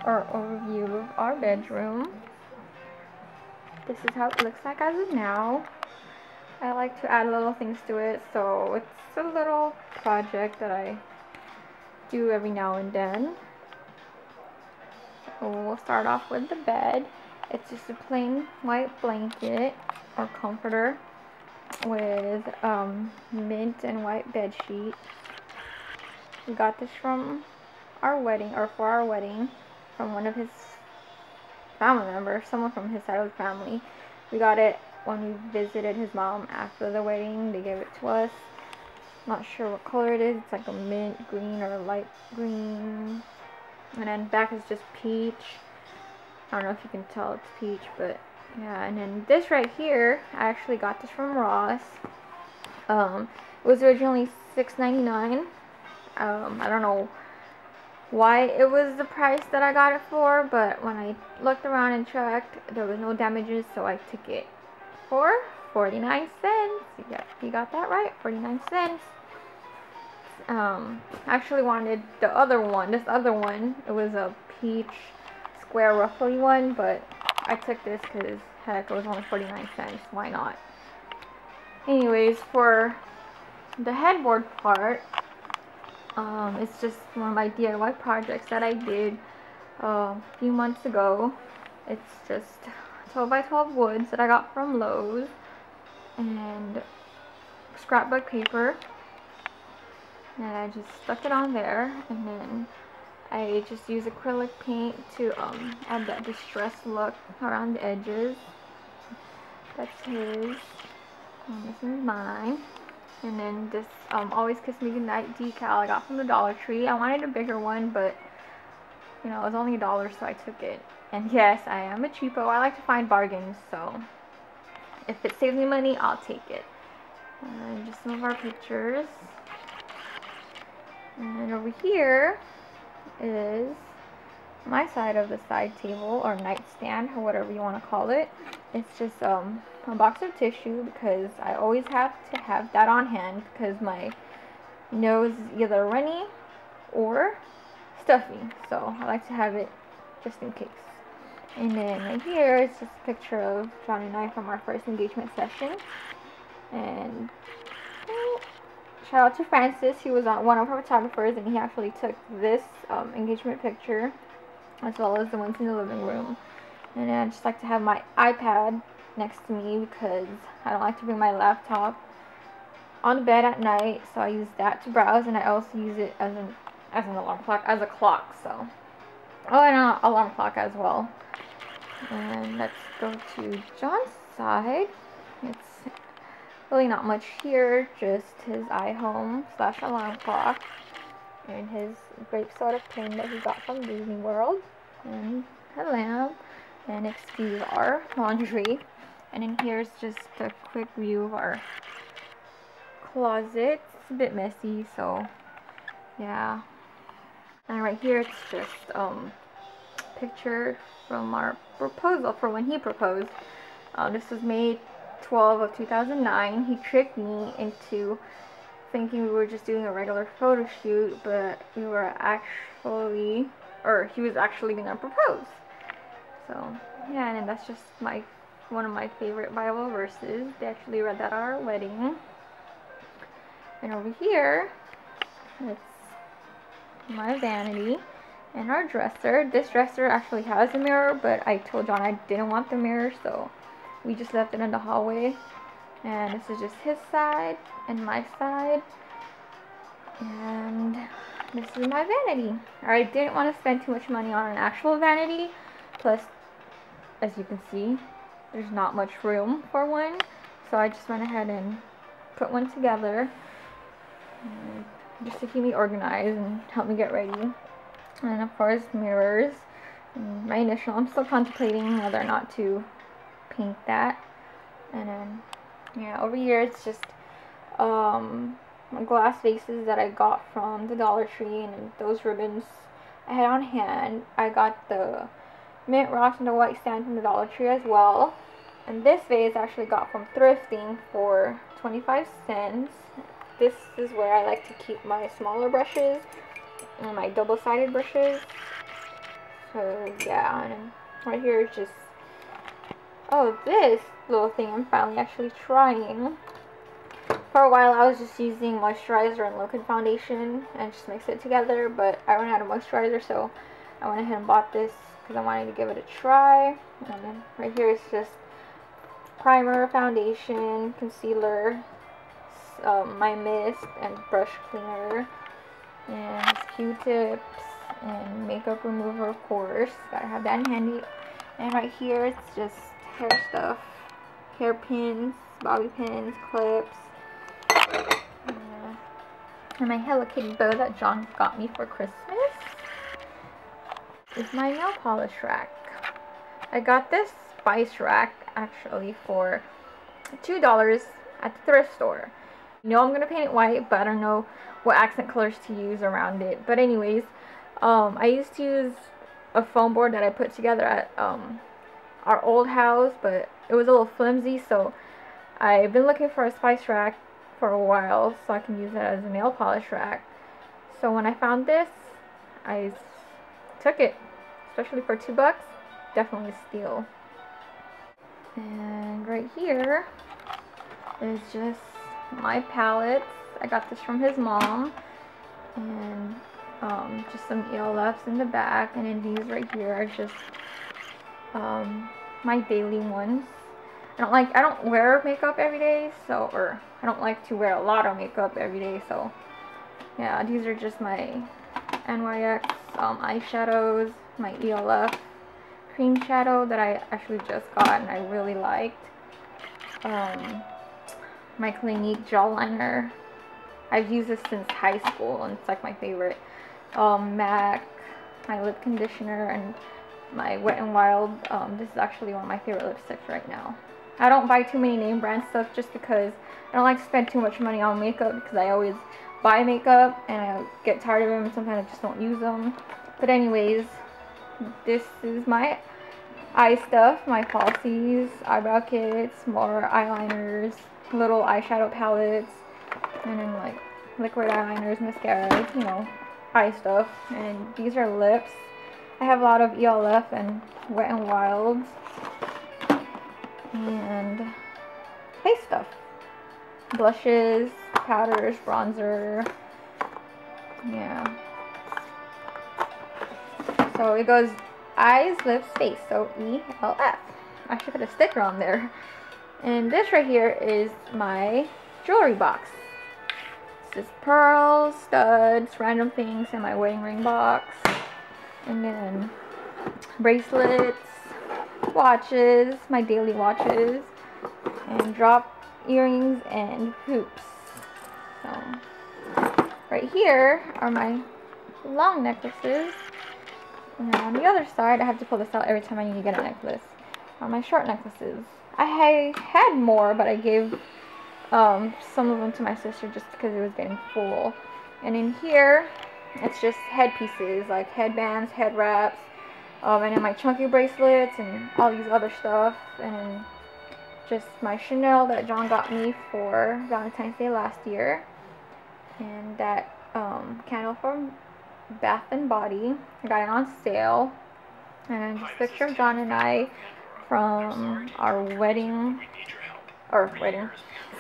our overview of our bedroom. This is how it looks like as of now. I like to add little things to it, so it's a little project that I do every now and then. So we'll start off with the bed. It's just a plain white blanket or comforter with mint and white bed sheet. We got this from our wedding, or for our wedding, from one of his family members, someone from his side of the family. We got it when we visited his mom after the wedding. They gave it to us. Not sure what color it is. It's like a mint green or a light green. And then back is just peach. I don't know if you can tell it's peach, but yeah. And then this right here, I actually got this from Ross. It was originally $6.99. I don't know why it was the price that I got it for, but when I looked around and checked, there was no damages, so I took it for 49 cents. Yeah, you got that right, 49 cents. I actually wanted the other one, this other one. It was a peach square ruffly one, but I took this because heck, it was only 49 cents. Why not? Anyways, for the headboard part, it's just one of my DIY projects that I did a few months ago. It's just 12 by 12 woods that I got from Lowe's and scrapbook paper, and I just stuck it on there, and then I just use acrylic paint to add that distressed look around the edges. That's his, and this is mine. And then this Always Kiss Me Goodnight decal I got from the Dollar Tree. I wanted a bigger one, but you know, it was only $1, so I took it. And yes, I am a cheapo. I like to find bargains, so if it saves me money, I'll take it. And just some of our pictures. And over here is my side of the side table, or nightstand, or whatever you want to call it. It's just a box of tissue, because I always have to have that on hand because my nose is either runny or stuffy, so I like to have it just in case. And then right here is just a picture of John and I from our first engagement session. And shout out to Francis. He was one of our photographers, and he actually took this engagement picture as well as the ones in the living room. And I just like to have my iPad next to me because I don't like to bring my laptop on the bed at night, so I use that to browse, and I also use it as an alarm clock, as a clock. So, oh, and an alarm clock as well. And let's go to John's side. It's really not much here, just his iHome / alarm clock and his grape soda pen that he got from Disney World, and a lamp, and excuse our laundry. And then here's just a quick view of our closet. It's a bit messy, so yeah. And right here it's just picture from our proposal for when he proposed. This was May 12 of 2009. He tricked me into thinking we were just doing a regular photo shoot, but we were actually, or he was actually gonna propose. So yeah, and that's just one of my favorite Bible verses. They actually read that at our wedding. And over here, it's my vanity and our dresser. This dresser actually has a mirror, but I told John I didn't want the mirror, so we just left it in the hallway. And this is just his side and my side. And this is my vanity. I didn't want to spend too much money on an actual vanity. Plus, as you can see, there's not much room for one. So I just went ahead and put one together, just to keep me organized and help me get ready. And of course, mirrors. And my initial, I'm still contemplating whether or not to paint that. And then, yeah, over here it's just glass vases that I got from the Dollar Tree, and those ribbons I had on hand. I got the mint rocks and the white sand from the Dollar Tree as well. And this vase I actually got from thrifting for 25 cents. This is where I like to keep my smaller brushes and my double-sided brushes. So yeah, and then right here is just, oh, this little thing I'm finally actually trying. For a while I was just using moisturizer and liquid foundation and just mix it together, but I ran out of moisturizer, so I went ahead and bought this because I wanted to give it a try. And then right here is just primer, foundation, concealer, my mist and brush cleaner, and Q-tips and makeup remover, of course. Gotta have that handy. And right here it's just hair stuff, hair pins, bobby pins, clips, and my Hello Kitty bow that John got me for Christmas. This is my nail polish rack. I got this spice rack actually for $2 at the thrift store. You know I'm gonna paint it white, but I don't know what accent colors to use around it. But anyways, I used to use a foam board that I put together at our old house, but it was a little flimsy, so I've been looking for a spice rack for a while so I can use it as a nail polish rack. So when I found this, I took it, especially for $2. Definitely a steal. And right here is just my palettes. I got this from his mom, and just some ELFs in the back, and then these right here are just my daily ones. I don't wear makeup every day, so, or I don't like to wear a lot of makeup every day, so yeah, these are just my NYX eyeshadows, my ELF cream shadow that I actually just got and I really liked. My Clinique gel liner. I've used this since high school and it's like my favorite. MAC, my lip conditioner, and my Wet n Wild. This is actually one of my favorite lipsticks right now. I don't buy too many name brand stuff just because I don't like to spend too much money on makeup, because I always buy makeup and I get tired of them and sometimes I just don't use them. But anyways, this is my eye stuff, my falsies, eyebrow kits, more eyeliners, little eyeshadow palettes, and then like liquid eyeliners, mascaras, you know, eye stuff. And these are lips. I have a lot of ELF and Wet n Wilds. And face stuff. Blushes, powders, bronzer. Yeah. So it goes eyes, lips, face. So ELF. I should put a sticker on there. And this right here is my jewelry box. It's just pearls, studs, random things in my wedding ring box. And then bracelets, watches, my daily watches, and drop earrings and hoops. So right here are my long necklaces, and on the other side I have to pull this out every time I need to get a necklace, are my short necklaces. I had more, but I gave some of them to my sister just because it was getting full. And in here it's just headpieces like headbands, head wraps, and then my chunky bracelets and all these other stuff, and then just my Chanel that John got me for Valentine's Day last year, and that candle from Bath and Body. I got it on sale, and then just a picture of John and I from our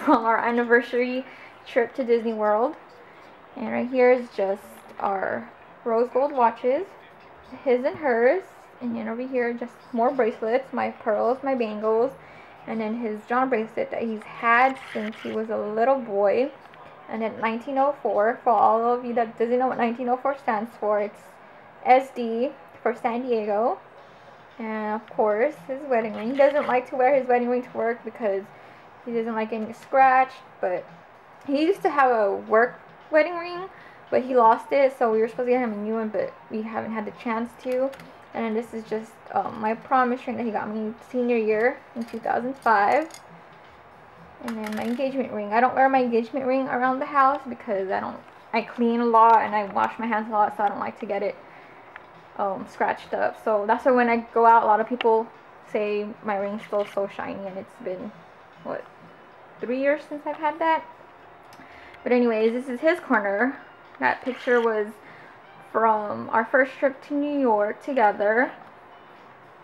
from our anniversary trip to Disney World. And right here is just our rose gold watches, his and hers, and then over here just more bracelets, my pearls, my bangles, and then his John bracelet that he's had since he was a little boy. And then 1904, for all of you that doesn't know what 1904 stands for, it's SD for San Diego. And of course his wedding ring. He doesn't like to wear his wedding ring to work because he doesn't like getting scratched, but he used to have a work wedding ring, but he lost it, so we were supposed to get him a new one, but we haven't had the chance to. And then this is just my promise ring that he got me senior year in 2005. And then my engagement ring. I don't wear my engagement ring around the house because I clean a lot and I wash my hands a lot, so I don't like to get it scratched up. So that's why when I go out, a lot of people say my ring's still so shiny, and it's been, what, 3 years since I've had that. But anyways, this is his corner. That picture was from our first trip to New York together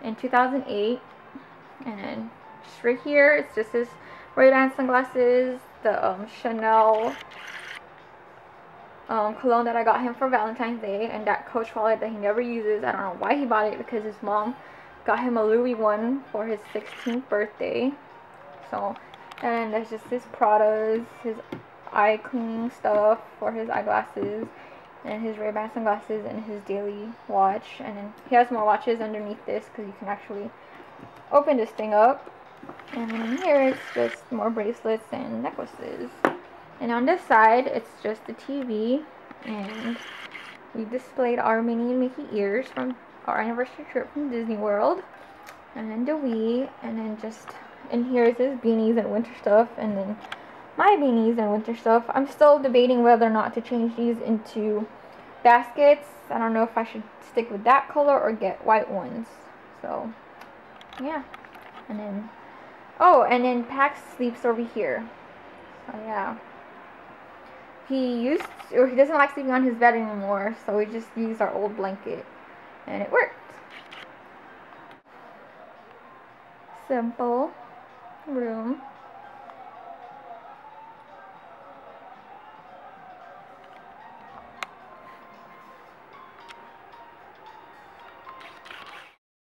in 2008. And just right here, it's just his Ray-Ban sunglasses, the Chanel cologne that I got him for Valentine's Day, and that Coach wallet that he never uses. I don't know why he bought it, because his mom got him a Louis one for his 16th birthday. So, and there's just his Prada's, his eye cleaning stuff for his eyeglasses, and his Ray-Ban sunglasses, and his daily watch. And then he has more watches underneath this, because you can actually open this thing up. And then here it's just more bracelets and necklaces. And on this side, it's just the TV, and we displayed our Minnie and Mickey ears from our anniversary trip from Disney World, and then the Wii, and then just in here is his beanies and winter stuff, and then my beanies and winter stuff. I'm still debating whether or not to change these into baskets. I don't know if I should stick with that color or get white ones. So yeah, and then and then Pax sleeps over here. So yeah. He doesn't like sleeping on his bed anymore, so we just used our old blanket, and it worked. Simple room.